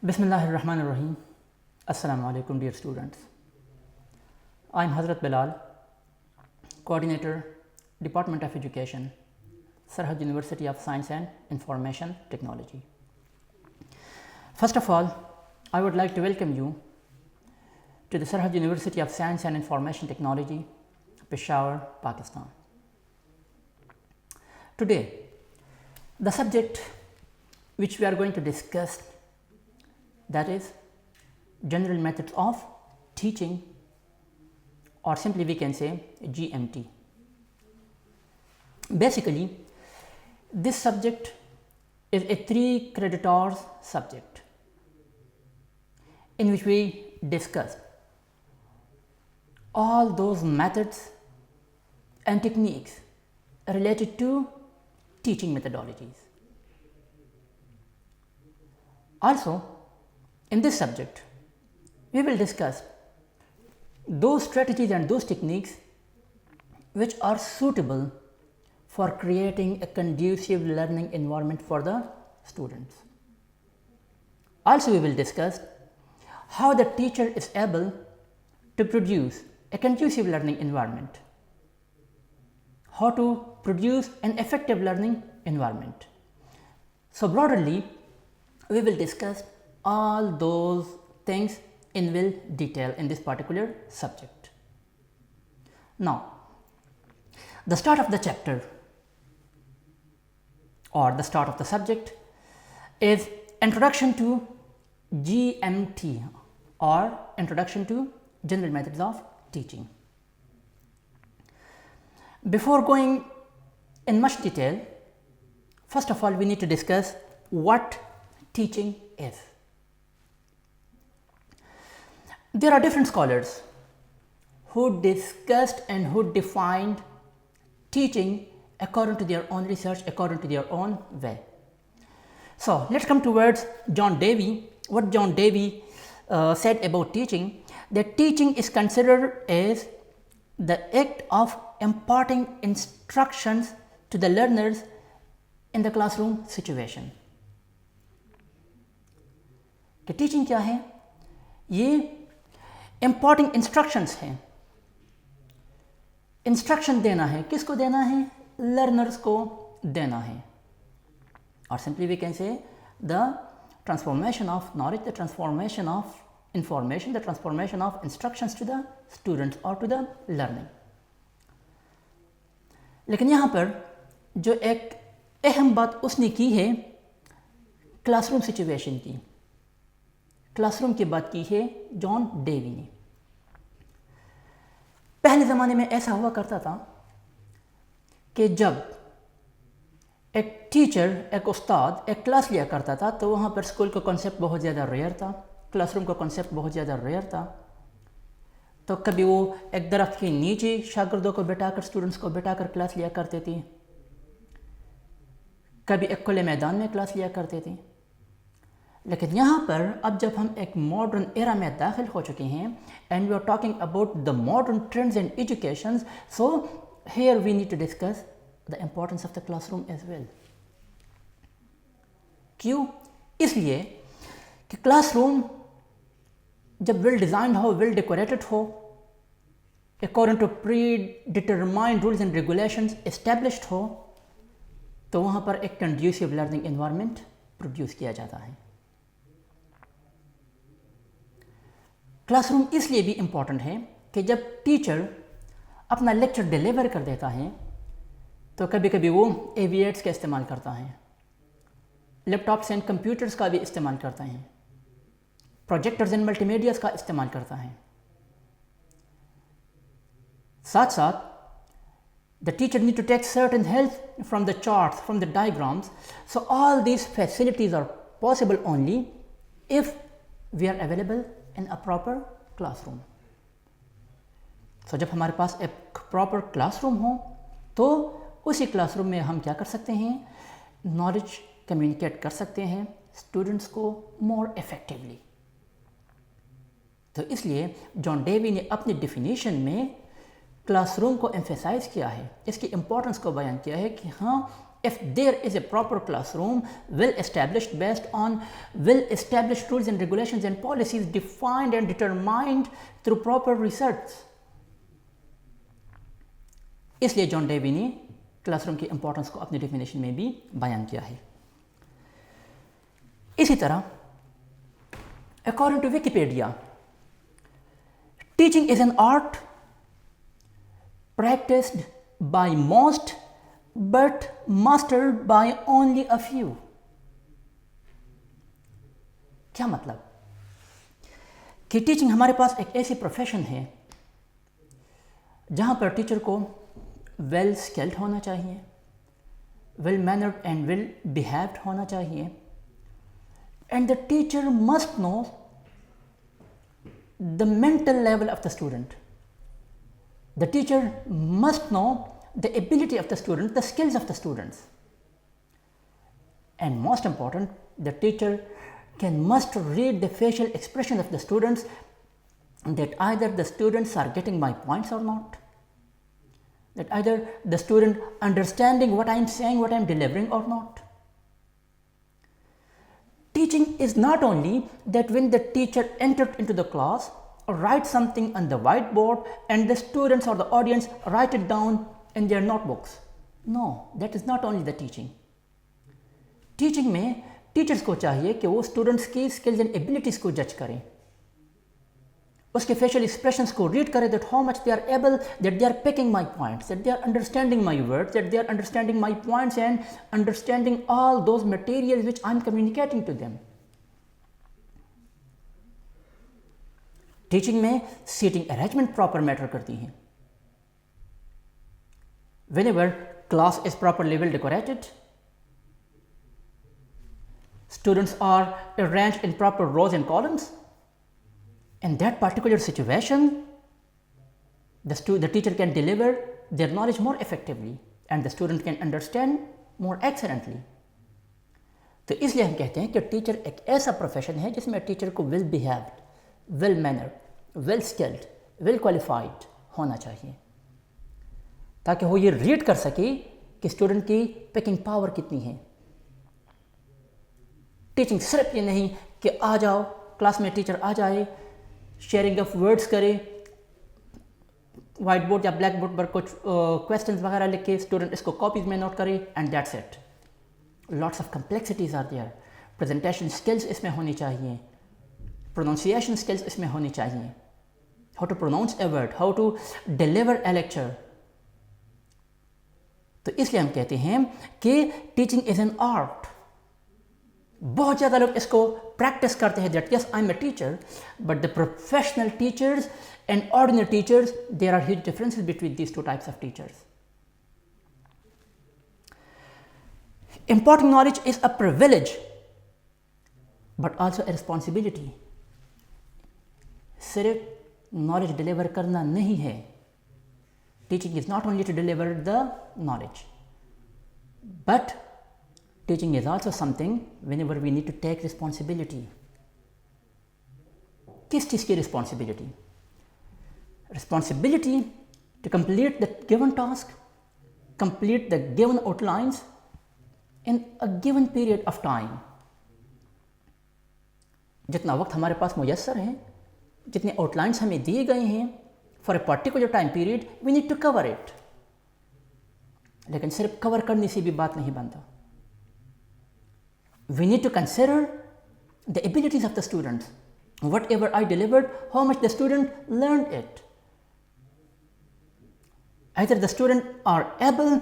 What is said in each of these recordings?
Bismillahirrahmanirrahim. Assalamu alaikum dear students. I am Hazrat Bilal, Coordinator, Department of Education, Sarhad University of Science and Information Technology. First of all, I would like to welcome you to the Sarhad University of Science and Information Technology, Peshawar, Pakistan. Today, the subject which we are going to discuss, that is general methods of teaching, or simply we can say GMT. Basically, this subject is a 3 creditors subject in which we discuss all those methods and techniques related to teaching methodologies. Also, in this subject, we will discuss those strategies and those techniques which are suitable for creating a conducive learning environment for the students. Also, we will discuss how the teacher is able to produce a conducive learning environment, how to produce an effective learning environment. So, broadly, we will discuss all those things in real detail in this particular subject. Now, the start of the chapter or the start of the subject is Introduction to GMT, or Introduction to General Methods of Teaching. Before going in much detail, first of all, we need to discuss what teaching is. There are different scholars who discussed and who defined teaching according to their own research, according to their own way. So, let us come towards John Dewey. What John Dewey said about teaching, that teaching is considered as the act of imparting instructions to the learners in the classroom situation. कि teaching क्या है? ये importing instructions हैं. Instruction देना है, किसको देना है? लर्नर्स को देना है. और simply we can say the transformation of knowledge, the transformation of information, the transformation of instructions to the students और टू द लर्निंग. लेकिन यहाँ पर जो एक अहम बात उसने की है क्लासरूम सिचुएशन की, क्लासरूम की बात की है जॉन डेवी ने. पहले ज़माने में ऐसा हुआ करता था कि जब एक टीचर, एक उस्ताद एक क्लास लिया करता था तो वहाँ पर स्कूल का कॉन्सेप्ट बहुत ज़्यादा रेयर था, क्लासरूम का कॉन्सेप्ट बहुत ज़्यादा रेयर था. तो कभी वो एक दरख्त के नीचे शागिर्दों को बिठाकर, स्टूडेंट्स को बिठाकर क्लास लिया करते थे, कभी एक खुले मैदान में क्लास लिया करते थे. लेकिन यहाँ पर अब जब हम एक मॉडर्न एरा में दाखिल हो चुके हैं and we are talking about the modern trends in education, so here we need to discuss the importance of the classroom as well. क्यों? इसलिए कि क्लासरूम जब वेल डिज़ाइंड हो, वेल डेकोरेटेड हो, according to predetermined rules and regulations established हो, तो वहाँ पर एक कंड्यूसिव लर्निंग एनवायरनमेंट प्रोड्यूस किया जाता है. क्लासरूम इसलिए भी इम्पॉर्टेंट है कि जब टीचर अपना लेक्चर डिलीवर कर देता है तो कभी कभी वो एविएट्स का इस्तेमाल करता है, लैपटॉप्स एंड कंप्यूटर्स का भी इस्तेमाल करता है, प्रोजेक्टर्स एंड मल्टीमीडियाज़ का इस्तेमाल करता है. साथ साथ the teacher need to take certain help from the charts, from the diagrams. So all these facilities are possible only if we are available in a proper classroom. So जब हमारे पास एक proper classroom हो तो उसी classroom में हम क्या कर सकते हैं? Knowledge communicate कर सकते हैं students को more effectively. तो इसलिए जॉन डेवी ने अपनी definition में क्लासरूम को एम्फेसाइज किया है, इसकी इम्पोर्टेंस को बयान किया है कि हाँ, if there is a proper classroom, well established based on well established rules and regulations and policies defined and determined through proper research. इसलिए जॉन डेवी ने क्लासरूम की इंपॉर्टेंस को अपनी डेफिनेशन में भी बयान किया है। इसी तरह according to Wikipedia, teaching is an art practiced by most but mastered by only a few। क्या मतलब कि टीचिंग हमारे पास एक ऐसी प्रोफेशन है जहां पर टीचर को वेल स्किल्ड होना चाहिए, well mannered and well behaved होना चाहिए, and the teacher must know the mental level of the student. The teacher must know the ability of the student, the skills of the students. And most important, the teacher must read the facial expression of the students, that either the students are getting my points or not, that either the student understanding what I am saying, what I am delivering or not. Teaching is not only that when the teacher entered into the class, write something on the whiteboard and the students or the audience write it down in their notebooks. No, that is not only the teaching. Teaching में teachers को चाहिए कि वो students की skills and abilities को जज करें, उसके फेशियल एक्सप्रेशंस को रीड करें, that how much they are able, that they are picking my points, that they are understanding my words, that they are understanding my points and understanding all those materials which I am communicating to them. Teaching में seating arrangement proper matter करती है। Whenever class is properly well decorated, students are arranged in proper rows and columns, in that particular situation the teacher can deliver their knowledge more effectively and the student can understand more excellently. तो इसलिए हम कहते हैं कि teacher एक ऐसा profession है जिसमें टीचर को well behaved, well mannered, well skilled, well qualified होना चाहिए, ताकि वो ये रीड कर सके कि स्टूडेंट की पिकिंग पावर कितनी है। टीचिंग सिर्फ ये नहीं कि आ जाओ क्लास में, टीचर आ जाए, शेयरिंग ऑफ वर्ड्स करे, वाइट बोर्ड या ब्लैक बोर्ड पर कुछ क्वेश्चंस वगैरह लिख के स्टूडेंट इसको कॉपीज में नोट करे and that's it. Lots of complexities are there. Presentation skills इसमें होनी चाहिए, प्रोनाउंसिएशन स्किल्स इसमें होनी चाहिए, how to pronounce a word, how to deliver a lecture. तो इसलिए हम कहते हैं कि टीचिंग इज एन आर्ट। बहुत ज़्यादा लोग इसको प्रैक्टिस करते हैं, that yes I am a teacher, but the professional teachers and ordinary teachers, there are huge differences between these two types of teachers. Imparting knowledge is a privilege, but also a responsibility. सिर्फ knowledge deliver करना नहीं है। Teaching is not only to deliver the knowledge, but teaching is also something whenever we need to take responsibility. किस चीज़ की responsibility? Responsibility to complete the given task, complete the given outlines in a given period of time. जितना वक्त हमारे पास मुयस्सर है, जितने outlines हमें दिए गए हैं for a particular time period, we need to cover it. लेकिन सिर्फ कवर करने से भी बात नहीं बनता। We need to consider the abilities of the students, whatever I delivered, how much the student learn it. Either the student are able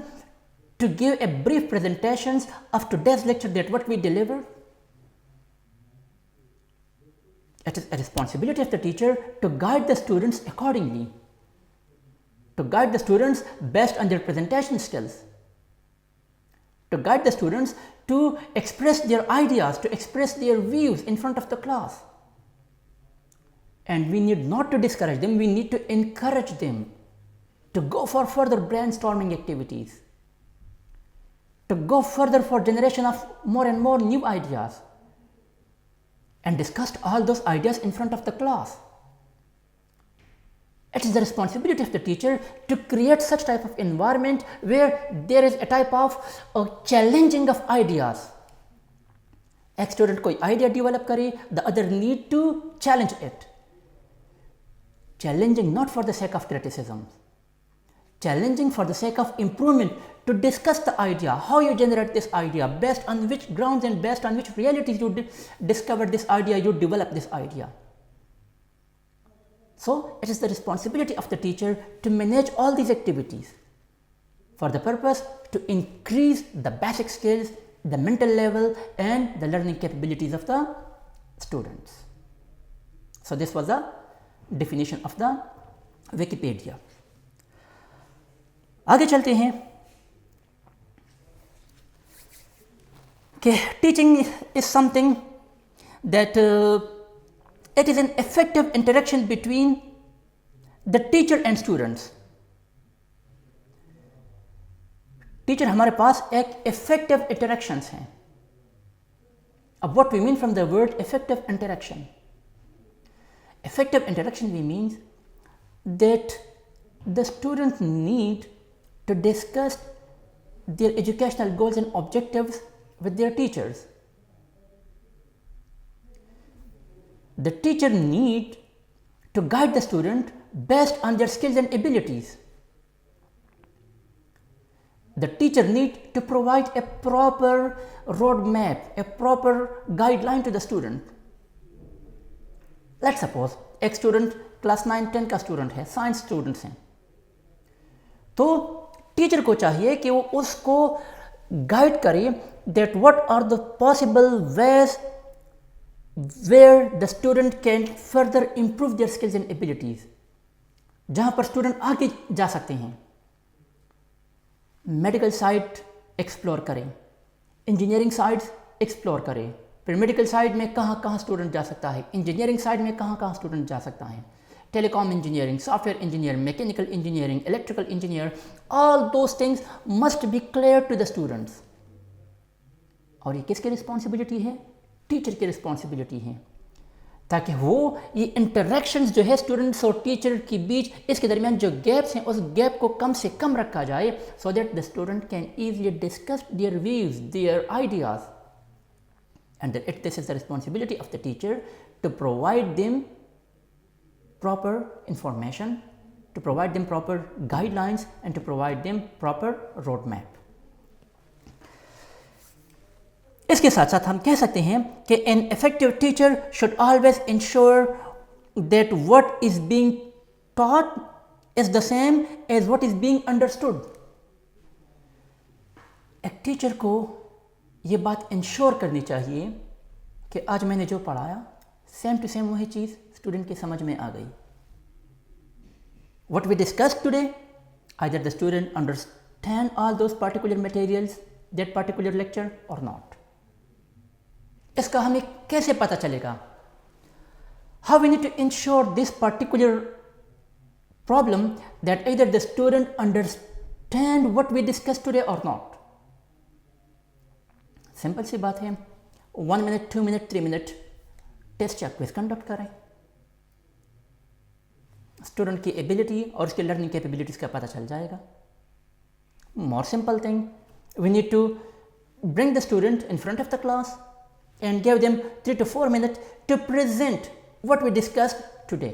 to give a brief presentations of today's lecture, that what we deliver. It is a responsibility of the teacher to guide the students accordingly, to guide the students based on their presentation skills, to guide the students to express their ideas, to express their views in front of the class. And we need not to discourage them, we need to encourage them to go for further brainstorming activities, to go further for generation of more and more new ideas, and discuss all those ideas in front of the class. It is the responsibility of the teacher to create such type of environment where there is a type of challenging of ideas. एक student कोई idea develop करे, the other need to challenge it. Challenging not for the sake of criticism, challenging for the sake of improvement, to discuss the idea, how you generate this idea, based on which grounds and based on which realities you discover this idea, you develop this idea. So, it is the responsibility of the teacher to manage all these activities for the purpose to increase the basic skills, the mental level and the learning capabilities of the students. So, this was the definition of the Wikipedia. आगे चलते हैं कि teaching is something that it is an effective interaction between the teacher and students. Teacher हमारे पास एक effective interactions हैं. अब what we mean from the word effective interaction? Effective interaction means that the students need to discuss their educational goals and objectives with their teachers. The teacher need to guide the student based on their skills and abilities. The teacher need to provide a proper roadmap, a proper guideline to the student. Let's suppose एक student class 9-10 का student है, science students हैं, तो teacher को चाहिए कि वो उसको गाइड करे that what are the possible ways where the student can further improve their skills and abilities, जहाँ पर स्टूडेंट आगे जा सकते हैं. मेडिकल साइड एक्सप्लोर करें, इंजीनियरिंग साइड्स एक्सप्लोर करें, फिर मेडिकल साइड में कहाँ कहाँ स्टूडेंट जा सकता है, इंजीनियरिंग साइड में कहाँ कहाँ स्टूडेंट जा सकता है, telecom engineering, software engineer, mechanical engineering, electrical engineer, all those things must be clear to the students. और ये किसकी रिस्पॉन्सिबिलिटी है? टीचर की रिस्पॉन्सिबिलिटी है, ताकि वो ये इंटरेक्शंस जो है स्टूडेंट्स और टीचर के बीच, इसके दरमियान जो गैप्स हैं उस गैप को कम से कम रखा जाए, so that the student can easily discuss their views, their ideas. And this is the responsibility of the teacher to provide them proper information, to provide them proper guidelines and to provide them proper roadmap. इसके साथ साथ हम कह सकते हैं कि an effective teacher should always ensure that what is being taught is the same as what is being understood. एक teacher को ये बात इंश्योर करनी चाहिए कि आज मैंने जो पढ़ाया सेम टू सेम वही चीज़ स्टूडेंट की समझ में आ गई. What we discussed today, either the student understand all those particular materials, that particular lecture or not. इसका हमें कैसे पता चलेगा? How we need to ensure this particular problem that either the student understand what we discussed today or not. Simple सी बात है, 1 minute, 2 minute, 3 minute test या quiz conduct करें. स्टूडेंट की एबिलिटी और उसके लर्निंग कैपेबिलिटीज का पता चल जाएगा. More simple thing, we need to bring the student in front of the class and give them 3 to 4 minute to present what we discussed today.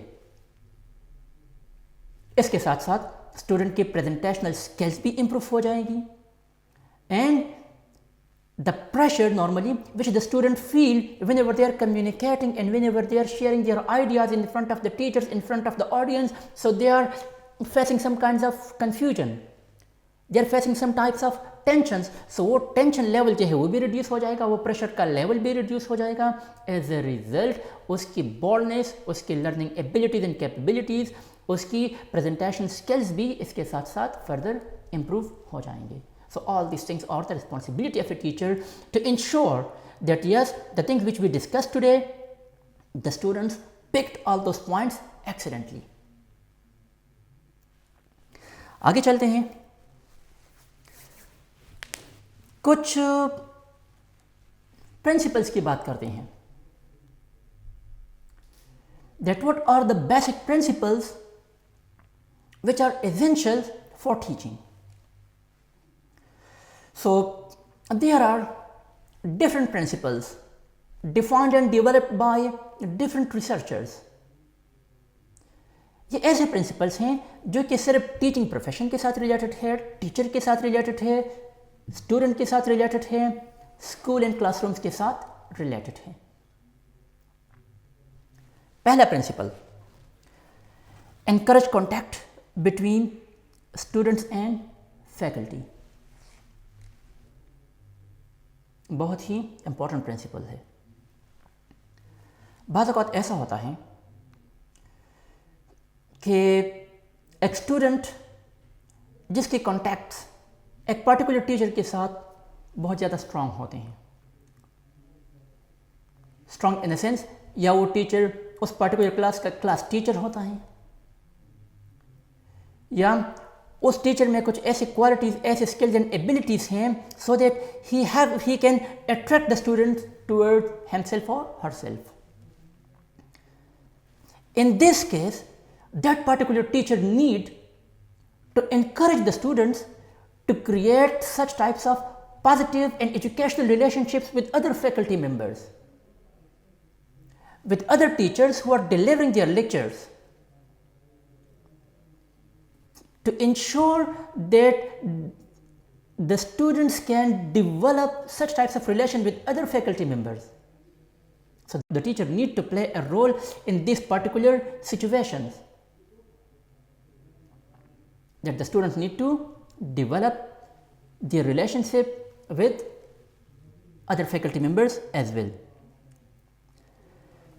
इसके साथ साथ स्टूडेंट की प्रेजेंटेशनल स्किल्स भी इंप्रूव हो जाएगी and the pressure normally which the student feel whenever they are communicating and whenever they are sharing their ideas in front of the teachers, in front of the audience, so they are facing some kinds of confusion, they are facing some types of tensions. So वो tension level जो है वो भी reduce हो जाएगा, वो pressure का level भी reduce हो जाएगा. as a result उसकी boldness, उसकी learning abilities and capabilities, उसकी presentation skills भी इसके साथ साथ further improve हो जाएंगे. So all these things are the responsibility of a teacher to ensure that yes, the things which we discussed today, the students picked all those points excellently. आगे चलते हैं, कुछ प्रिंसिपल्स की बात करते हैं. That what are the basic principles which are essential for teaching. So there are different principles defined and developed by different researchers. ये ऐसे प्रिंसिपल्स हैं जो कि सिर्फ टीचिंग प्रोफेशन के साथ रिलेटेड है, टीचर के साथ रिलेटेड है, स्टूडेंट के साथ रिलेटेड है, स्कूल एंड क्लासरूम्स के साथ रिलेटेड है. पहला principal, encourage contact between students and faculty. बहुत ही इंपॉर्टेंट प्रिंसिपल है. बाज़ औक़ात ऐसा होता है कि एक स्टूडेंट जिसके कॉन्टैक्ट्स एक पर्टिकुलर टीचर के साथ बहुत ज़्यादा स्ट्रॉन्ग होते हैं, स्ट्रॉन्ग इन द सेंस या वो टीचर उस पर्टिकुलर क्लास का क्लास टीचर होता है, या उस टीचर में कुछ ऐसी क्वालिटीज़, ऐसे स्किल्स एंड एबिलिटीज़ हैं so that he can attract the student toward himself और herself. In this case, that particular teacher need to encourage the students to create such types of positive and educational relationships with other faculty members, with other teachers who are delivering their lectures, to ensure that the students can develop such types of relation with other faculty members. So the teacher need to play a role in these particular situations, that the students need to develop their relationship with other faculty members as well.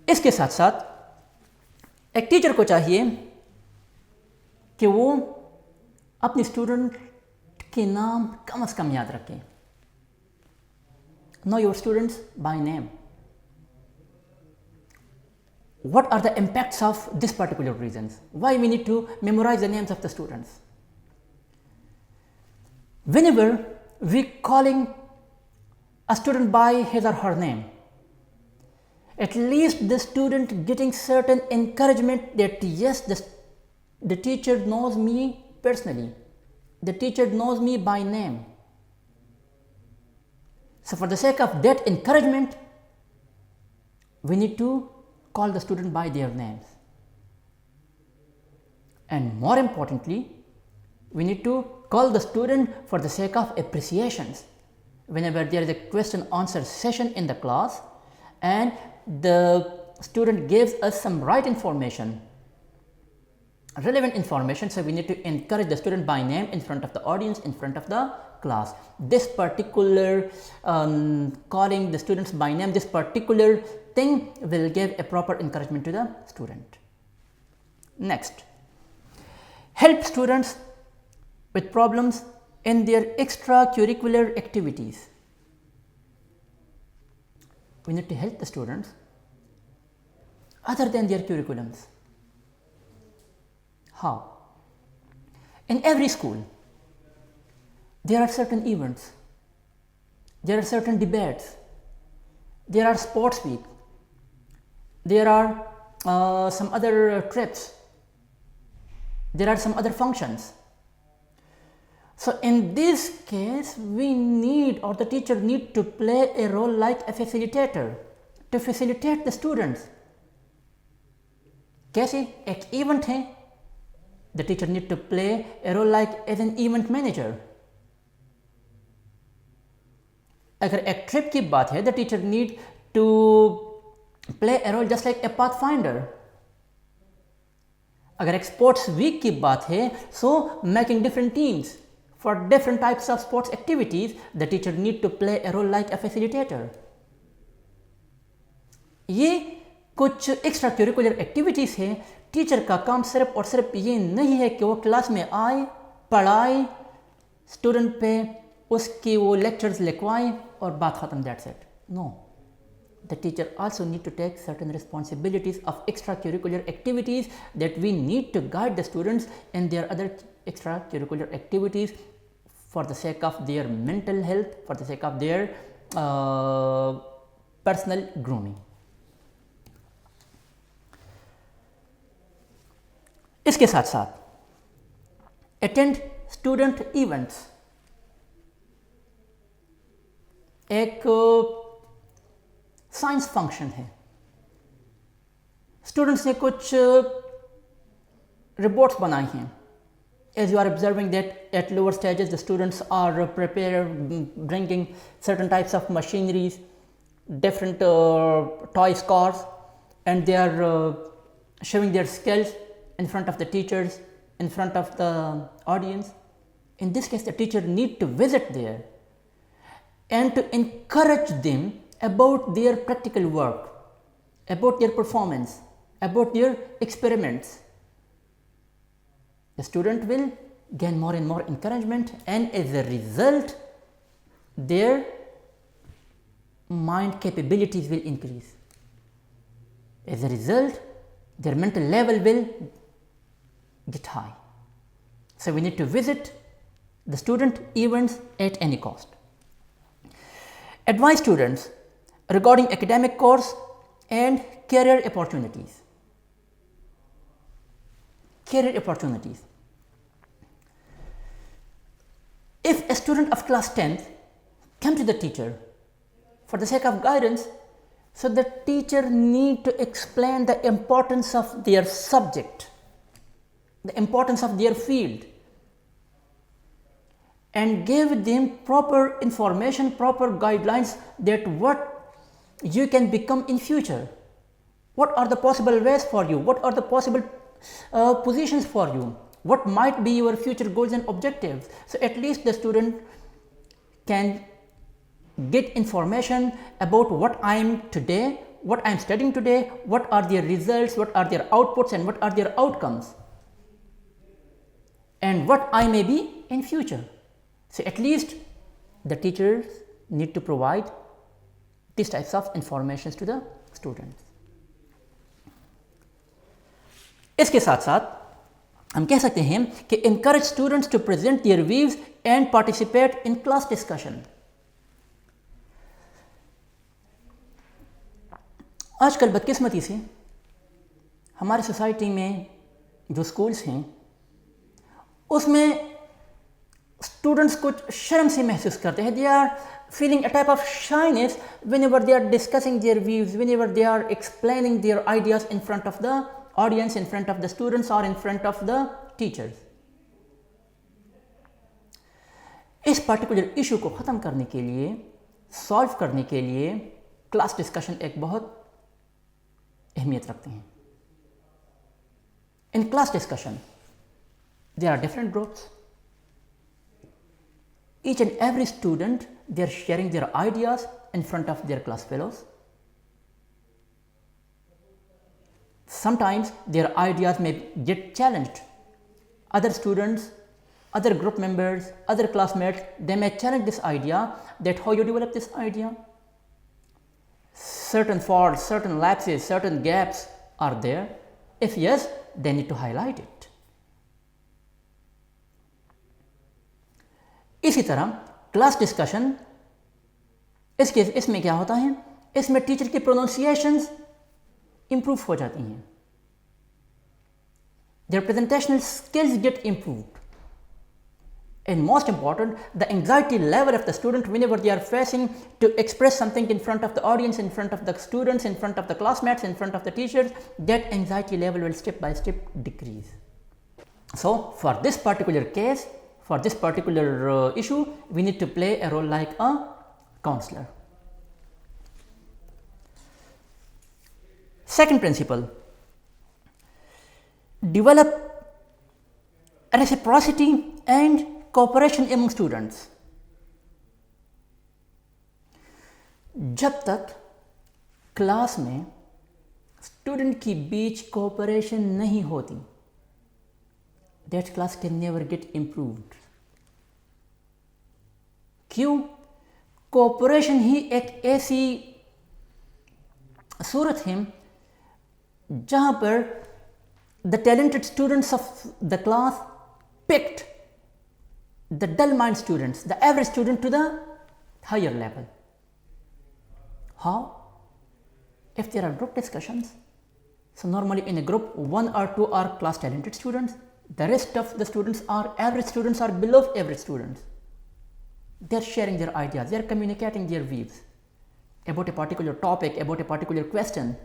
इसके साथ साथ एक teacher को चाहिए कि वो अपने student के नाम कम से कम याद रखें. Know your students by name. What are the impacts of this particular reasons? Why we need to memorize the names of the students? Whenever we calling a student by his or her name, at least the student getting certain encouragement that yes, the teacher knows me personally, the teacher knows me by name. So for the sake of that encouragement, we need to call the student by their names. And more importantly, we need to call the student for the sake of appreciations. Whenever there is a question answer session in the class and the student gives us some right information, relevant information, so we need to encourage the student by name in front of the audience, in front of the class. This particular calling the students by name, this particular thing will give a proper encouragement to the student. Next, help students with problems in their extracurricular activities. We need to help the students other than their curriculums. How? In every school, there are certain events, there are certain debates, there are sports week, there are some other trips, there are some other functions. So in this case, we need, or the teacher need to play a role like a facilitator to facilitate the students. कैसे? एक event है, the teacher need to play a role like as an event manager. अगर एक trip की बात है, the teacher need to play a role just like a pathfinder. अगर एक sports week की बात है, so making different teams for different types of sports activities, the teacher need to play a role like a facilitator. ये कुछ extra curricular activities हैं. Teacher का काम सिर्फ और सिर्फ ये नहीं है कि वो क्लास में आए, पढ़ाए, स्टूडेंट पे उसकी वो लेक्चर्स लिखवाएं और बात ख़त्म, that's it. No, the teacher also need to take certain responsibilities of extracurricular activities, that we need to guide the students in their other extracurricular activities for the sake of their mental health, for the sake of their personal grooming. इसके साथ साथ attend student events. एक science function है, students ने कुछ reports बनाई हैं. As you are observing that at lower stages the students are bringing certain types of machineries, different toys, cars, and they are showing their skills in front of the teachers, in front of the audience. In this case, the teacher need to visit there and to encourage them about their practical work, about their performance, about their experiments. The student will gain more and more encouragement, and as a result their mind capabilities will increase. As a result their mental level will get high. So we need to visit the student events at any cost. Advise students regarding academic course and career opportunities. Career opportunities. If a student of class 10th come to the teacher for the sake of guidance, so the teacher need to explain the importance of their subject, the importance of their field, and give them proper information, proper guidelines that what you can become in future, what are the possible ways for you, what are the possible positions for you, what might be your future goals and objectives. So at least the student can get information about what I am today, what I am studying today, what are their results, what are their outputs, and what are their outcomes, and what I may be in future. So at least the teachers need to provide these types of informations to the students. इसके साथ साथ हम कह सकते हैं कि encourage students to present their views and participate in class discussion. आजकल बदकिस्मती से हमारी सोसाइटी में जो स्कूल्स हैं उसमें स्टूडेंट्स कुछ शर्म से महसूस करते हैं. They are feeling a type of shyness whenever they are discussing their views, whenever they are explaining their ideas in front of the audience, in front of the students, or in front of the teachers. इस particular issue को ख़त्म करने के लिए, solve करने के लिए class discussion एक बहुत अहमियत रखते हैं. In class discussion there are different groups. Each and every student, they are sharing their ideas in front of their class fellows. Sometimes their ideas may get challenged. Other students, other group members, other classmates, they may challenge this idea, that how you develop this idea. Certain faults, certain lapses, certain gaps are there. If yes, they need to highlight it. इसी तरह class discussion, इसमें क्या होता है, इसमें teacher की pronunciations improve हो जाती हैं. Their presentational skills get improved. And most important, the anxiety level of the student whenever they are facing to express something in front of the audience, in front of the students, in front of the classmates, in front of the teachers, that anxiety level will step by step decrease. So for this particular case, for this particular issue, we need to play a role like a counselor. Second principle, develop reciprocity and cooperation among students. जब तक class में student की बीच cooperation नहीं होती, that class can never get improved. क्यों? Cooperation ही एक ऐसी सूरत है जहां पर the talented students of the class picked the dull mind students, the average student, to the higher level. How? If there are group discussions, so normally in a group 1 or 2 are class talented students, The rest of the students are average students or below average students. They are sharing their ideas, they are communicating their views about a particular topic, about a particular question.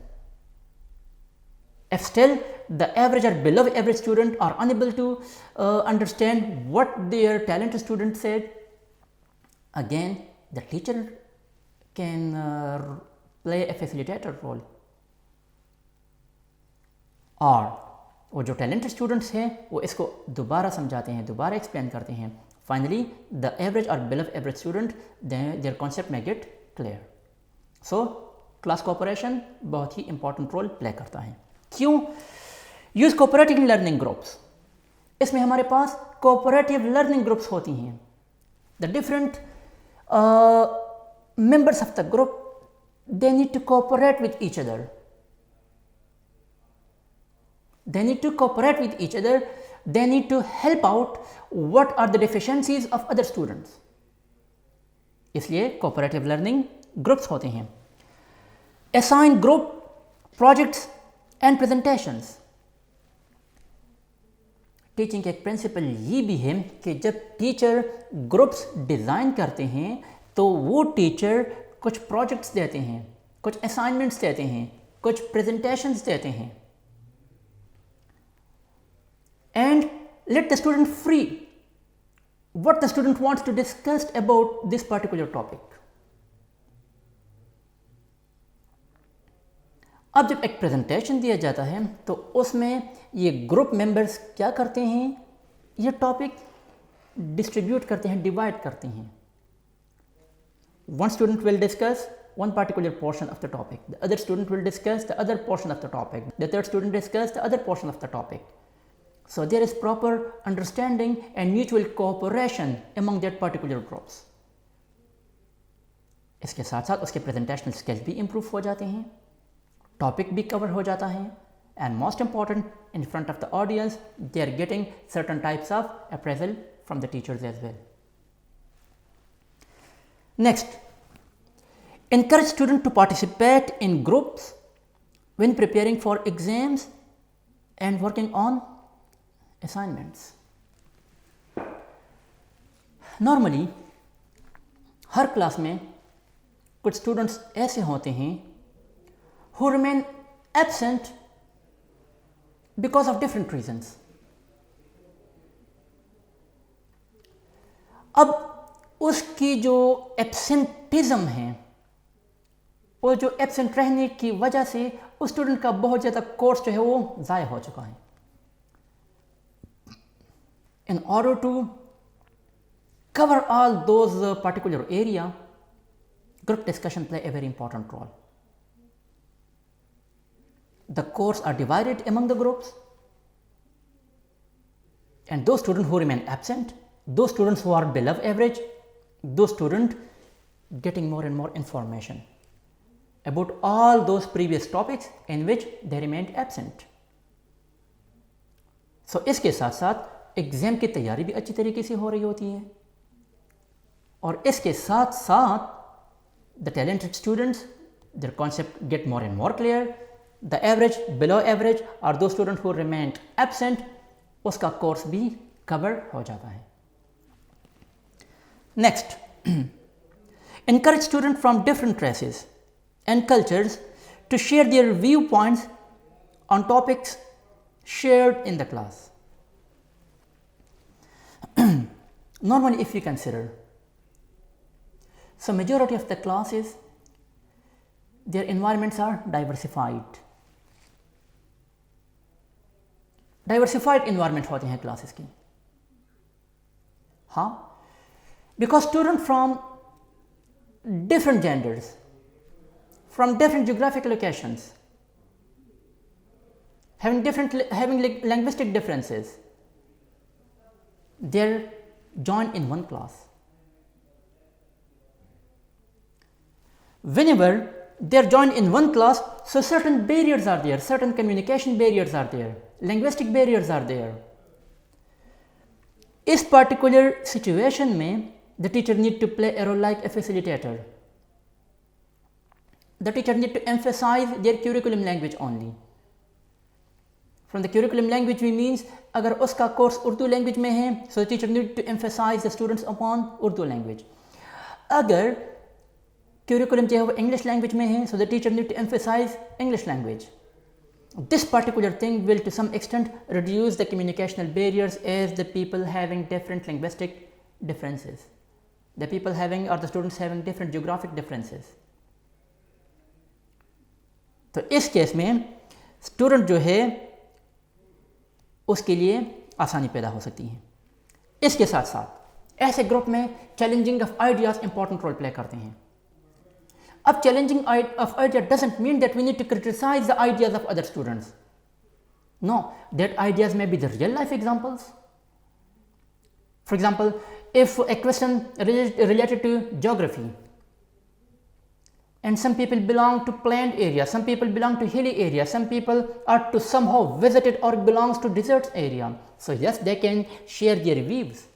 If still the average or below average student are unable to understand what their talented student said, again the teacher can play a facilitator role. और वो जो talented students हैं वो इसको दोबारा समझाते हैं, दोबारा explain करते हैं. Finally, the average or below average student, their concept may get clear. So, class cooperation बहुत ही important role play करता है. क्यों? Use cooperative learning groups. इसमें हमारे पास cooperative learning groups होती हैं. The different members of the group, they need to cooperate with each other. They need to cooperate with each other. They need to help out what are the deficiencies of other students. इसलिए cooperative learning groups होते हैं. Assign group projects and presentations. Teaching का एक principal ये भी है कि जब टीचर ग्रुप्स डिज़ाइन करते हैं तो वो टीचर कुछ प्रोजेक्ट्स देते हैं, कुछ असाइनमेंट्स देते हैं, कुछ प्रेजेंटेशंस देते हैं. And let the student free what the student wants to discuss about this particular topic. अब जब एक प्रेजेंटेशन दिया जाता है तो उसमें ये ग्रुप मेंबर्स क्या करते हैं, ये टॉपिक डिस्ट्रीब्यूट करते हैं, डिवाइड करते हैं. One student will discuss one particular portion of the topic, the other student will discuss the other portion of the topic, the third student discuss the other portion of the topic. So there is proper understanding and mutual cooperation among that particular groups. इसके साथ साथ उसके presentational skills भी improve हो जाते हैं, topic भी cover हो जाता है, and most important, in front of the audience they are getting certain types of appraisal from the teachers as well. Next, encourage students to participate in groups when preparing for exams and working on assignments. Normally her class में कुछ students ऐसे होते हैं who remain absent because of different reasons. अब उसकी जो absenteeism है, वो जो एब्सेंट रहने की वजह से उस स्टूडेंट का बहुत ज़्यादा कोर्स जो है वो ज़ाया हो चुका है. In order to cover all those particular area, group discussion play a very important role. The course are divided among the groups, and those students who remain absent, those students who are below average, those students getting more and more information about all those previous topics in which they remained absent. So इसके साथ साथ exam की तैयारी भी अच्छी तरीके से हो रही होती है, और इसके साथ साथ the talented students, their concept get more and more clear. The average, below average or those students who remained absent, उसका कोर्स भी कवर हो जाता है. Next, encourage students from different races and cultures to share their viewpoints on topics shared in the class. Normally, if you consider, so majority of the classes, their environments are diversified. Diversified environment होते हैं classes की. हाँ, because students from different genders, from different geographic locations, having linguistic differences, they're joined in one class. Whenever they're joined in one class, so certain barriers are there, certain communication barriers are there, linguistic barriers are there. इस particular situation में the teacher need to play a role like a facilitator. The teacher need to emphasize their curriculum language only. From the curriculum language we means अगर उसका course Urdu language में है so the teacher need to emphasize the students upon Urdu language. अगर curriculum जो है वो English language में है so the teacher need to emphasize English language. This particular thing will to some extent reduce the communicational barriers as the people having different linguistic differences, the people having or the students having different geographic differences. तो इस case में student जो है उसके लिए आसानी पैदा हो सकती है. इसके साथ साथ ऐसे ग्रुप में challenging of ideas important role play करते हैं. अब challenging of idea doesn't mean that we need to criticise the ideas of other students. No, that ideas may be the real life examples. For example, if a question related to geography, and some people belong to plain area, some people belong to hilly area, some people are to somehow visited or belongs to desert area, so yes, they can share their views.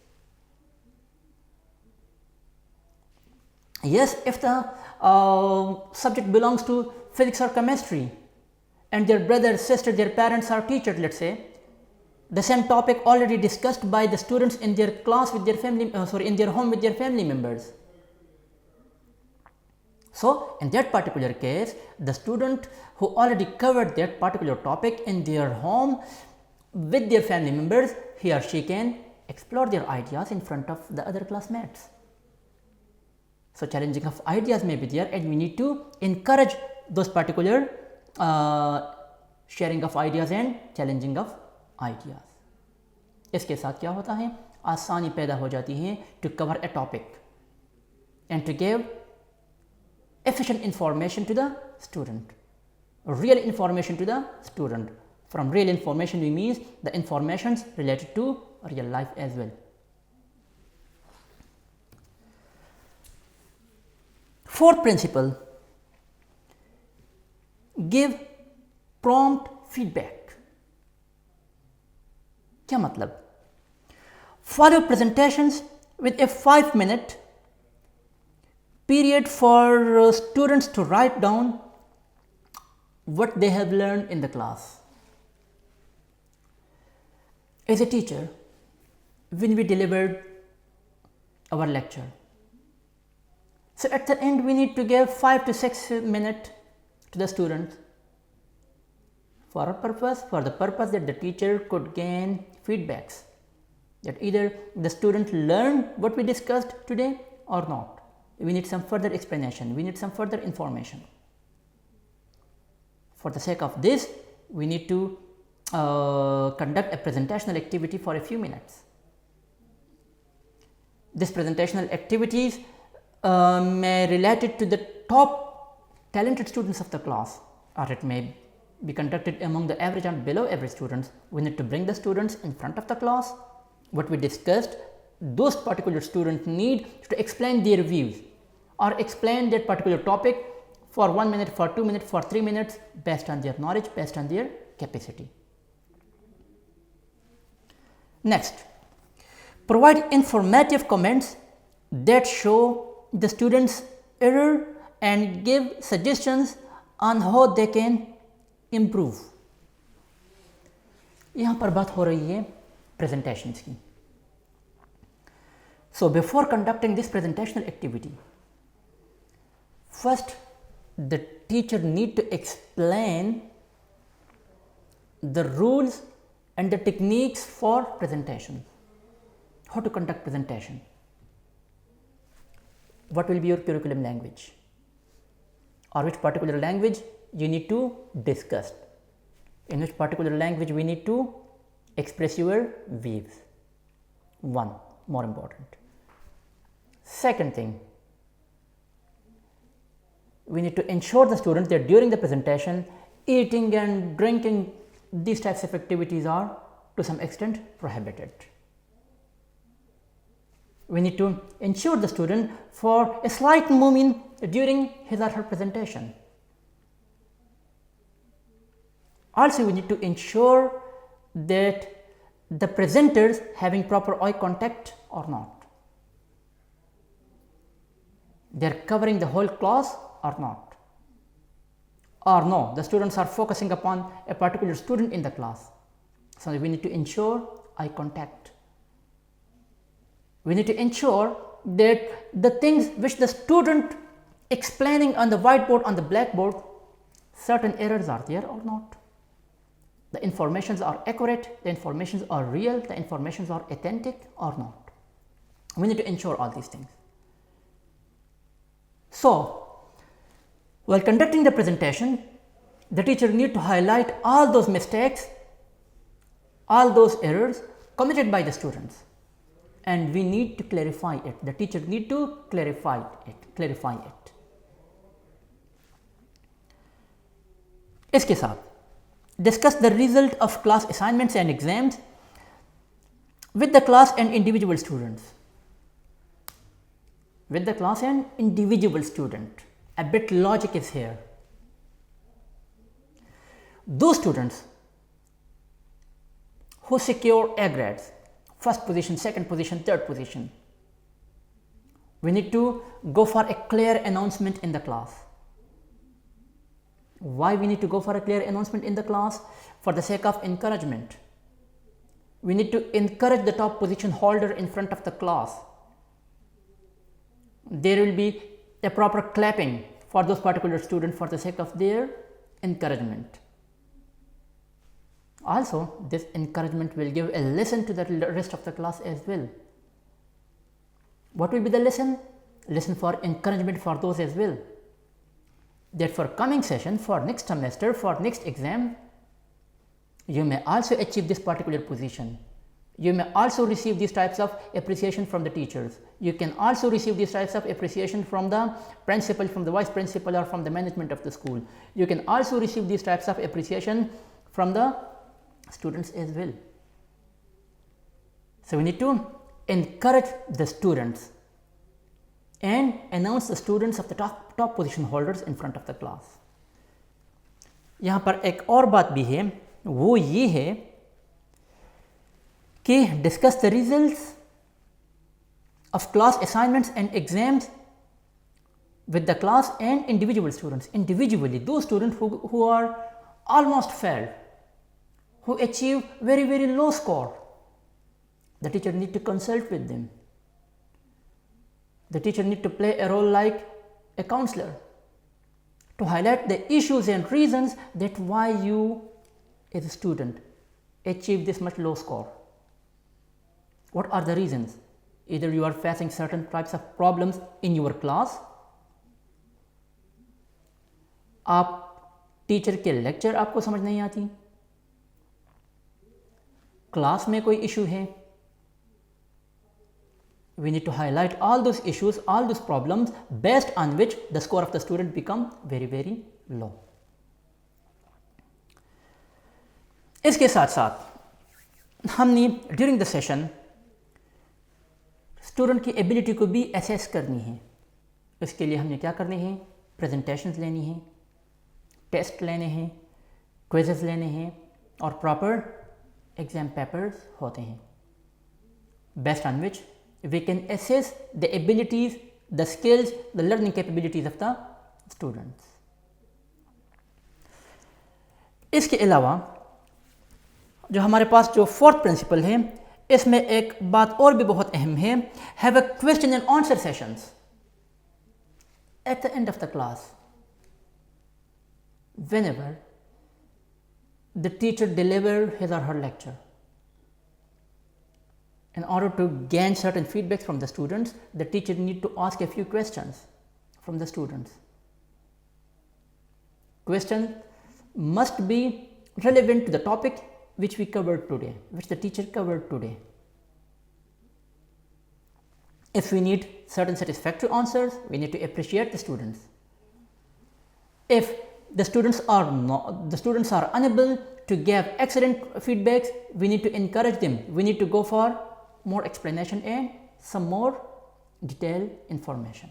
Yes, if the subject belongs to physics or chemistry and their brother, sister, their parents are teachers, let's say, the same topic already discussed by the students in their class with their family, in their home with their family members. So in that particular case, the student who already covered that particular topic in their home with their family members, he or she can explore their ideas in front of the other classmates. So challenging of ideas may be there, and we need to encourage those particular sharing of ideas and challenging of ideas. इसके साथ क्या होता है, आसानी पैदा हो जाती है to cover a topic and to give efficient information to the student, real information to the student. From real information we mean the informations related to real life as well. Fourth principle, give prompt feedback. क्या मतलब? Follow presentations with a 5-minute period for students to write down what they have learned in the class. As a teacher, when we delivered our lecture, so at the end we need to give 5 to 6 minutes to the students for a purpose, for the purpose that the teacher could gain feedbacks, that either the student learned what we discussed today or not. We need some further explanation, we need some further information. For the sake of this, we need to conduct a presentational activity for a few minutes. This presentational activities may relate it to the top talented students of the class, or it may be conducted among the average and below average students. We need to bring the students in front of the class. What we discussed, those particular students need to explain their views or explain that particular topic for 1 minute, for 2 minutes, for 3 minutes, based on their knowledge, based on their capacity. Next, provide informative comments that show the students' error and give suggestions on how they can improve. यहाँ पर बात हो रही है presentations की. So before conducting this presentational activity, first the teacher need to explain the rules and the techniques for presentation. How to conduct presentation, what will be your curriculum language, or which particular language you need to discuss, in which particular language we need to express your views. One, more important. Second thing, we need to ensure the students that during the presentation, eating and drinking, these types of activities are to some extent prohibited. We need to ensure the student for a slight movement during his or her presentation. Also, we need to ensure that the presenters having proper eye contact or not, they are covering the whole class or not, or no, the students are focusing upon a particular student in the class. So we need to ensure eye contact. We need to ensure that the things which the student explaining on the whiteboard, on the blackboard, certain errors are there or not. The informations are accurate, the informations are real, the informations are authentic or not. We need to ensure all these things. So, while conducting the presentation, the teacher need to highlight all those mistakes, all those errors committed by the students, and we need to clarify it. The teacher need to clarify it. इसके साथ discuss the result of class assignments and exams with the class and individual students. With the class and individual student, a bit logic is here. Those students who secure A grades, first position, second position, third position, we need to go for a clear announcement in the class. Why we need to go for a clear announcement in the class? For the sake of encouragement. We need to encourage the top position holder in front of the class. There will be a proper clapping for those particular students for the sake of their encouragement. Also, this encouragement will give a lesson to the rest of the class as well. What will be the lesson? Lesson for encouragement for those as well. That for coming session, for next semester, for next exam, you may also achieve this particular position. You may also receive these types of appreciation from the teachers. You can also receive these types of appreciation from the principal, from the vice principal, or from the management of the school. You can also receive these types of appreciation from the students as well. So we need to encourage the students and announce the students of the top position holders in front of the class. यहाँ पर एक और बात भी है, वो ये है कि discuss the results of class assignments and exams with the class and individual students. Individually, those students who are almost failed, who achieve very low score, the teacher need to consult with them. The teacher need to play a role like a counselor to highlight the issues and reasons that why you as a student achieve this much low score. What are the reasons? Either you are facing certain types of problems in your class, आप teacher के lecture आपको समझ नहीं आती, class में कोई issue है. We need to highlight all those issues, all those problems based on which the score of the student become very low. इसके साथ साथ हमने ड्यूरिंग द सेशन स्टूडेंट की एबिलिटी को भी असेस करनी है. इसके लिए हमने क्या करने हैं? प्रेजेंटेशंस लेनी है, टेस्ट लेने हैं, क्विजेस लेने हैं और प्रॉपर एग्जाम पेपर्स होते हैं, based on which we can assess the abilities, the skills, the learning capabilities of the students. इसके अलावा जो हमारे पास जो फोर्थ प्रिंसिपल है, इसमें एक बात और भी बहुत अहम है, have a question and answer sessions at the end of the class. Whenever the teacher delivers his or her lecture, in order to gain certain feedback from the students, the teacher need to ask a few questions from the students. Questions must be relevant to the topic which we covered today, which the teacher covered today. If we need certain satisfactory answers, we need to appreciate the students. If the students are unable to give excellent feedbacks, we need to encourage them. We need to go for more explanation and some more detailed information.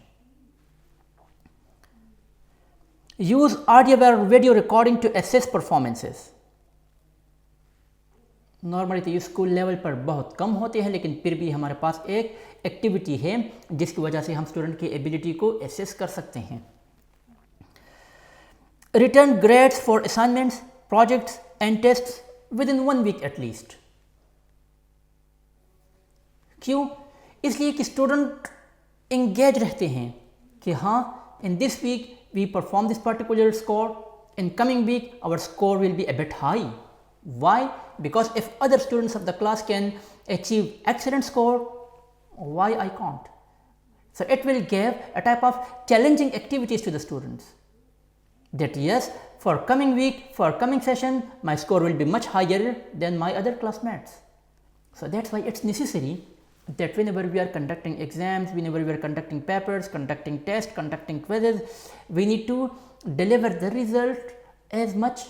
Use audio or video recording to assess performances. Normally तो ये school level पर बहुत कम होते हैं, लेकिन फिर भी हमारे पास एक एक्टिविटी है जिसकी वजह से हम स्टूडेंट की एबिलिटी को एसेस कर सकते हैं. Return grades for assignments, projects and tests within 1 week at least. क्यों? इसलिए कि स्टूडेंट एंगेज रहते हैं कि हाँ, in this week we perform this particular score, in coming week our score will be a bit high. Why? Because if other students of the class can achieve excellent score, why I can't? So it will give a type of challenging activities to the students, that yes, for coming week, for coming session, my score will be much higher than my other classmates. So that's why it's necessary that whenever we are conducting exams, whenever we are conducting papers, conducting tests, conducting quizzes, we need to deliver the result as much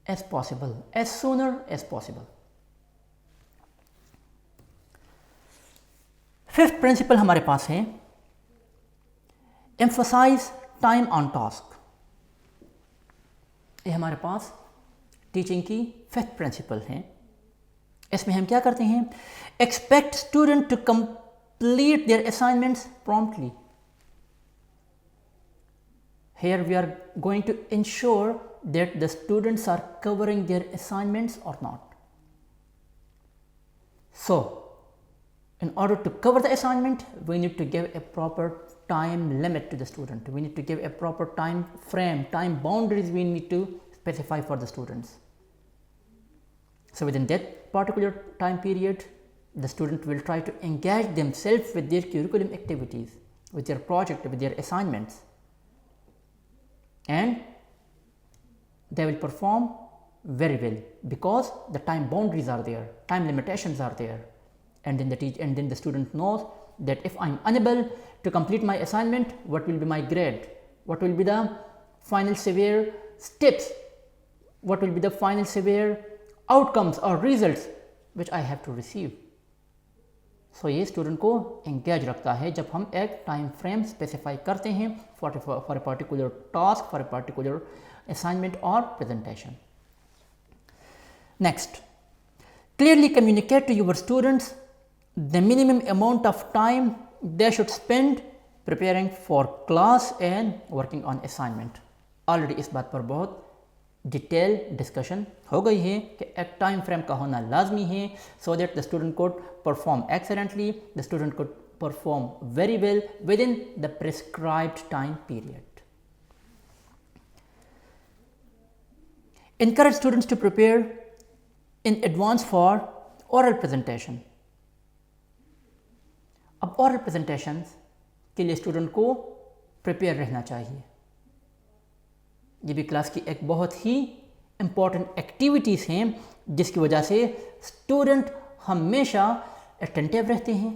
as possible, as sooner as possible. Fifth principle हमारे पास है emphasise time on task. ये हमारे पास teaching की fifth principle है। इसमें हम क्या करते हैं? Expect student to complete their assignments promptly. Here we are going to ensure that the students are covering their assignments or not. So, in order to cover the assignment, we need to give a proper time limit to the student. We need to give a proper time frame, time boundaries we need to specify for the students. So, within that particular time period, the student will try to engage themselves with their curriculum activities, with their project, with their assignments, and they will perform very well because the time boundaries are there, time limitations are there, and then the student knows that if I am unable to complete my assignment, what will be my grade, what will be the final severe steps, what will be the final severe outcomes or results which I have to receive. So ये student को engage रखता है जब हम एक time frame specify करते हैं for a particular task, for a particular assignment और presentation. Next, clearly communicate to your students the minimum amount of time they should spend preparing for class and working on assignment. Already इस बात पर बहुत detail discussion हो गई है कि एक टाइम फ्रेम का होना लाजमी है, so that the student could perform excellently, the student could perform very well with in the prescribed time period. Encourage students to prepare in advance for oral presentation. अब oral presentations के लिए student को prepare रहना चाहिए। ये भी class की एक बहुत ही इम्पॉर्टेंट एक्टिविटीज़ हैं जिसकी वजह से स्टूडेंट हमेशा अटेंटिव रहते हैं।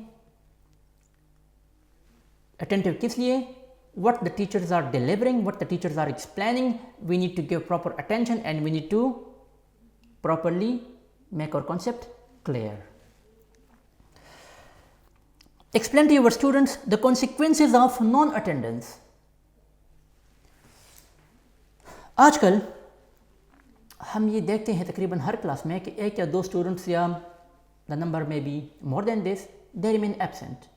अटेंटिव किस लिए? What the teachers are delivering, what the teachers are explaining, we need to give proper attention and we need to properly make our concept clear. Explain to your students the consequences of non-attendance. आजकल हम ये देखते हैं तकरीबन हर class में कि एक या दो स्टूडेंट्स या the number may be more than this, they remain absent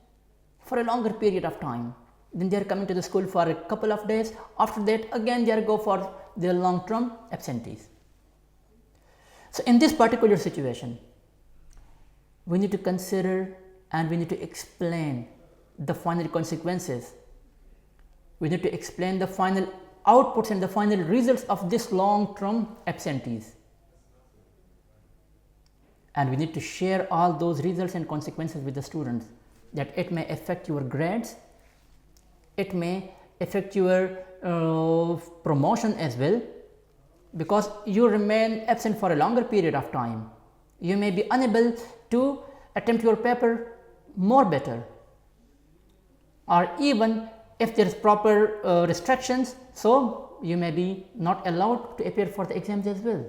for a longer period of time. Then they are coming to the school for a couple of days. After that, again they are go for their long-term absentees. So in this particular situation, we need to consider and we need to explain the final consequences. We need to explain the final outputs and the final results of this long-term absentees. And we need to share all those results and consequences with the students, that it may affect your grades, it may affect your promotion as well, because you remain absent for a longer period of time. You may be unable to attempt your paper more better, or even if there is proper restrictions, so you may be not allowed to appear for the exams as well.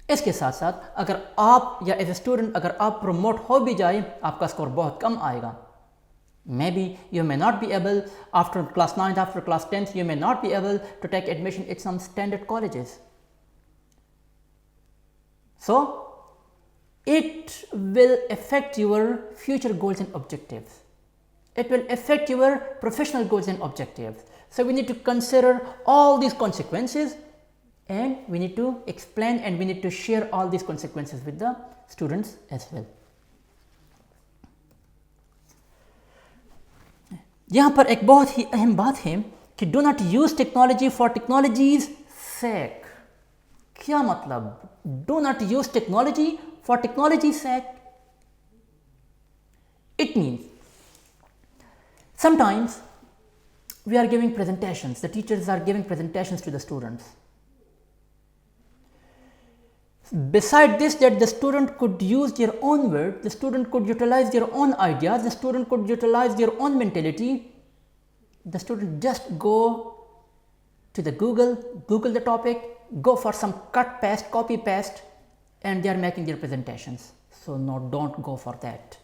इसके साथ साथ अगर आप या as a student अगर आप promote हो भी जाए, आपका स्कोर बहुत कम आएगा। Maybe you may not be able, after class 9th, after class 10th, you may not be able to take admission at some standard colleges. So it will affect your future goals and objectives. It will affect your professional goals and objectives. So we need to consider all these consequences and we need to explain and we need to share all these consequences with the students as well. यहाँ पर एक बहुत ही अहम बात है कि do not use technology for technologies sake. क्या मतलब? Do not use technology for technology sake. It means sometimes we are giving presentations, the teachers are giving presentations to the students. Beside this, that the student could use their own word, the student could utilize their own ideas, the student could utilize their own mentality. The student just go to the Google the topic, go for some cut paste, copy paste, and they are making their presentations. So no, don't go for that.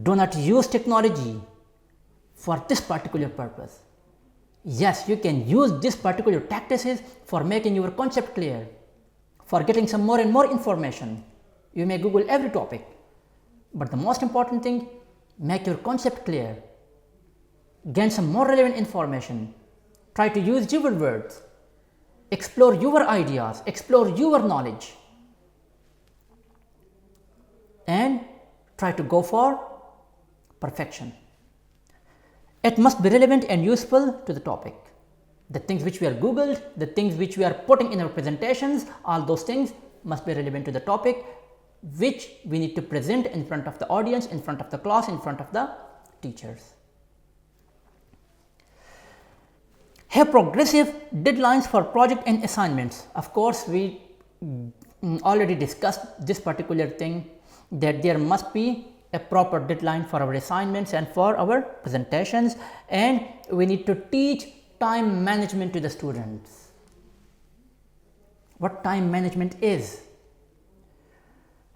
Do not use technology for this particular purpose. Yes, you can use this particular tactics for making your concept clear, for getting some more and more information. You may Google every topic, but the most important thing, make your concept clear, gain some more relevant information, try to use your words, explore your ideas, explore your knowledge, and try to go for perfection. It must be relevant and useful to the topic. The things which we are Googled, the things which we are putting in our presentations, all those things must be relevant to the topic which we need to present in front of the audience, in front of the class, in front of the teachers. Have progressive deadlines for project and assignments. Of course, we already discussed this particular thing, that there must be a proper deadline for our assignments and for our presentations, and we need to teach time management to the students. What time management is?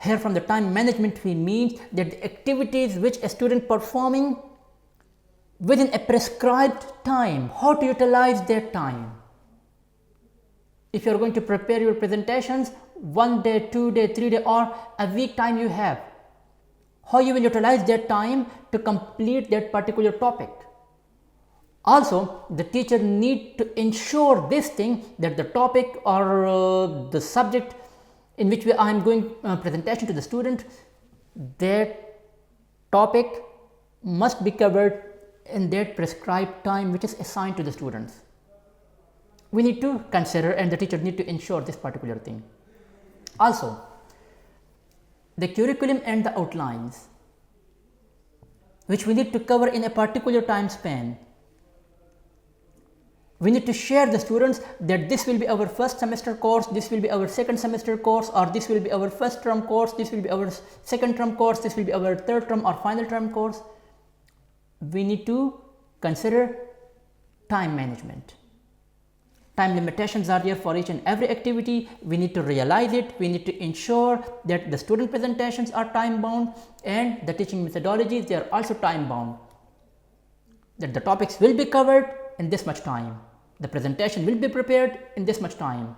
Here from the time management we mean that the activities which a student performing within a prescribed time, how to utilize that time. If you are going to prepare your presentations, 1 day, 2 day, 3 day or a week time you have, how you will utilize that time to complete that particular topic. Also, the teacher need to ensure this thing, that the topic or the subject in which I am going presentation to the student, that topic must be covered in that prescribed time which is assigned to the students. We need to consider, and the teacher need to ensure this particular thing. Also, the curriculum and the outlines which we need to cover in a particular time span. We need to share the students that this will be our first semester course, this will be our second semester course, or this will be our first term course, this will be our second term course, this will be our third term or final term course. We need to consider time management. Time limitations are there for each and every activity. We need to realize it. We need to ensure that the student presentations are time bound, and the teaching methodologies, they are also time bound. That the topics will be covered in this much time. The presentation will be prepared in this much time.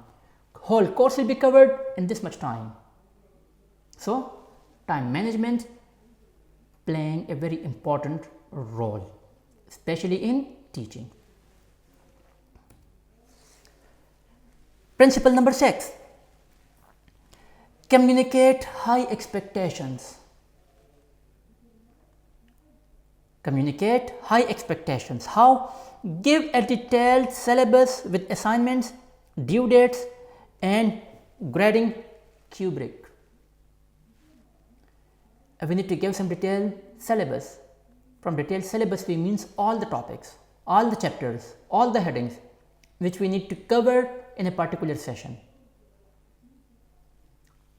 Whole course will be covered in this much time. So, time management playing a very important role, especially in teaching. Principle number 6, communicate high expectations. Communicate high expectations. How? Give a detailed syllabus with assignments, due dates, and grading rubric. We need to give some detailed syllabus. From detailed syllabus we means all the topics, all the chapters, all the headings which we need to cover in a particular session.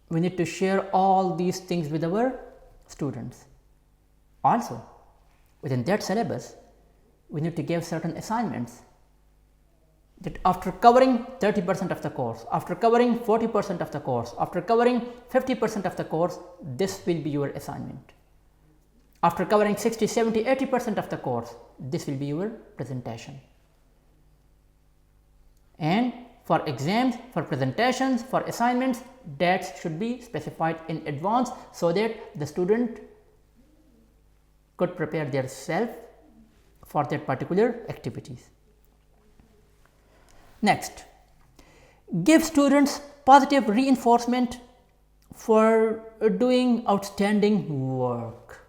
We need to share all these things with our students. Also, within that syllabus, we need to give certain assignments, that after covering 30% of the course, after covering 40% of the course, after covering 50% of the course, this will be your assignment. After covering 60, 70, 80% of the course, this will be your presentation. And for exams, for presentations, for assignments, dates should be specified in advance so that the student could prepare themselves for that particular activities. Next, Give students positive reinforcement for doing outstanding work.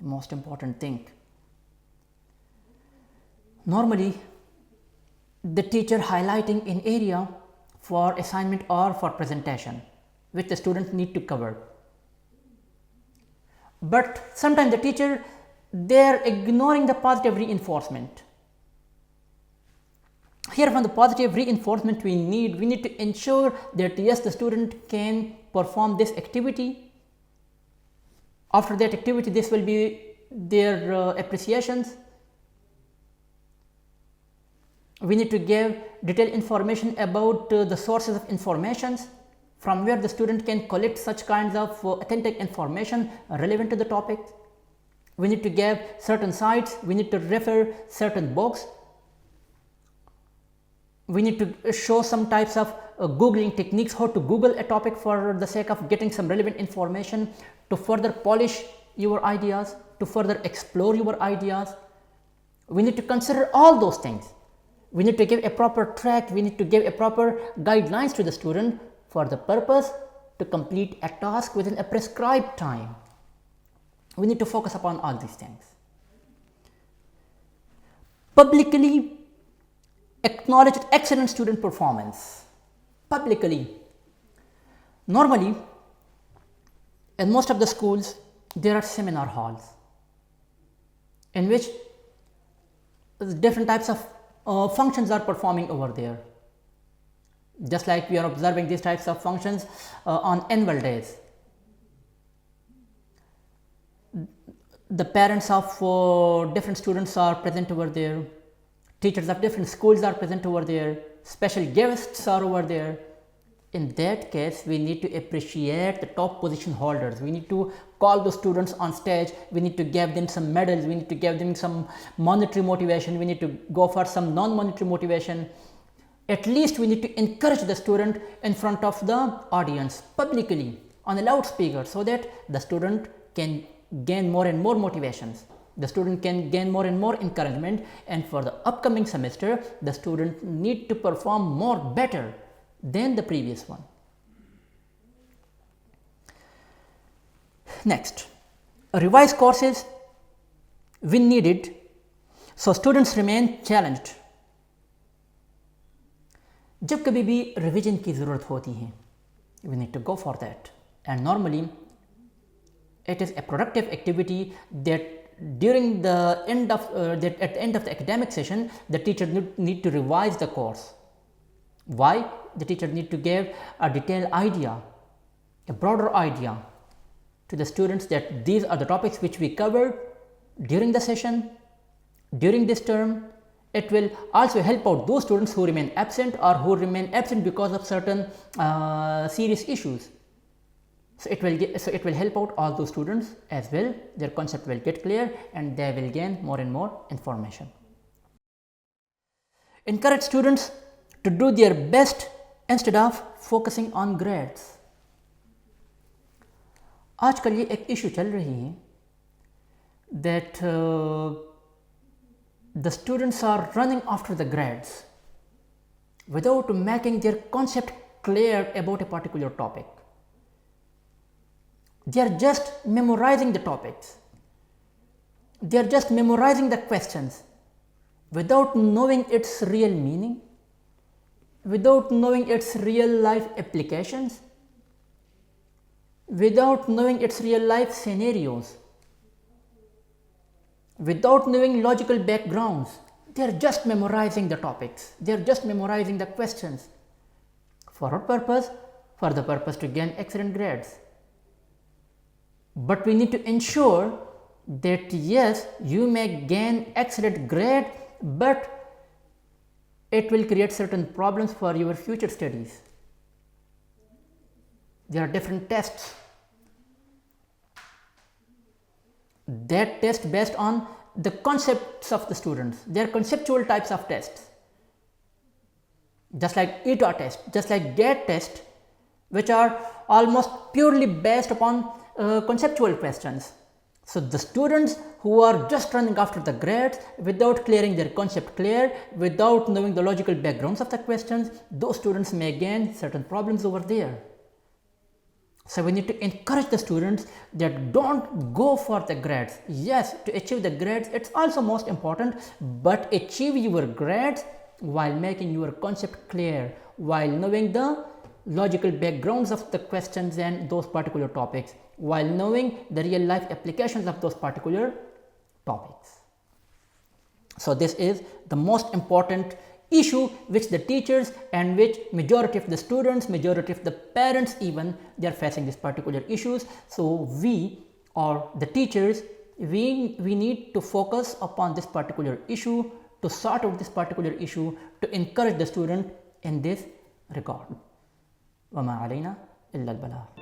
Most important thing. Normally, the teacher highlighting an area for assignment or for presentation which the student need to cover. But sometimes the teacher, they are ignoring the positive reinforcement. Here from the positive reinforcement we need to ensure that yes, the student can perform this activity. After that activity, this will be their appreciations. We need to give detailed information about the sources of informations from where the student can collect such kinds of authentic information relevant to the topic. We need to give certain sites, we need to refer certain books. We need to show some types of Googling techniques, how to Google a topic for the sake of getting some relevant information to further polish your ideas, to further explore your ideas. We need to consider all those things. We need to give a proper track, we need to give a proper guidelines to the student for the purpose to complete a task within a prescribed time. We need to focus upon all these things. Publicly acknowledge excellent student performance. Publicly. Normally, in most of the schools, there are seminar halls in which different types of functions are performing over there. Just like we are observing these types of functions on annual days. The parents of different students are present over there. Teachers of different schools are present over there. Special guests are over there. In that case, we need to appreciate the top position holders. We need to call those students on stage. We need to give them some medals. We need to give them some monetary motivation. We need to go for some non-monetary motivation. At least we need to encourage the student in front of the audience publicly on a loudspeaker so that the student can gain more and more motivations. The student can gain more and more encouragement, and for the upcoming semester, the student need to perform more better than the previous one. Next, revise courses when needed so students remain challenged. जब कभी भी revision की ज़रूरत होती है, we need to go for that, and normally it is a productive activity that during the end of at the end of the academic session, the teacher need to revise the course. Why? The teacher need to give a detailed idea, a broader idea to the students that these are the topics which we covered during the session, during this term. It will also help out those students who remain absent or who remain absent because of certain serious issues. So it will help out all those students as well. Their concept will get clear and they will gain more and more information. Encourage students to do their best instead of focusing on grades. आजकल ये एक issue चल रही है that the students are running after the grades without making their concept clear about a particular topic. They are just memorizing the topics. They are just memorizing the questions without knowing its real meaning, without knowing its real life applications, without knowing its real life scenarios, without knowing logical backgrounds. They are just memorizing the topics. They are just memorizing the questions. For what purpose? For the purpose to gain excellent grades. But we need to ensure that yes, you may gain excellent grade, but it will create certain problems for your future studies. There are different tests. That test based on the concepts of the students. They are conceptual types of tests. Just like ETA test, just like GATE test, which are almost purely based upon conceptual questions. So, the students who are just running after the grades without clearing their concept clear, without knowing the logical backgrounds of the questions, those students may gain certain problems over there. So, we need to encourage the students that don't go for the grades. Yes, to achieve the grades, it's also most important, but achieve your grades while making your concept clear, while knowing the logical backgrounds of the questions and those particular topics, while knowing the real life applications of those particular topics. So, this is the most important issue which the teachers and which majority of the students, majority of the parents even, they are facing these particular issues. So, we or the teachers, we need to focus upon this particular issue, to sort out this particular issue, to encourage the student in this regard. وما علينا إلا البلاغ.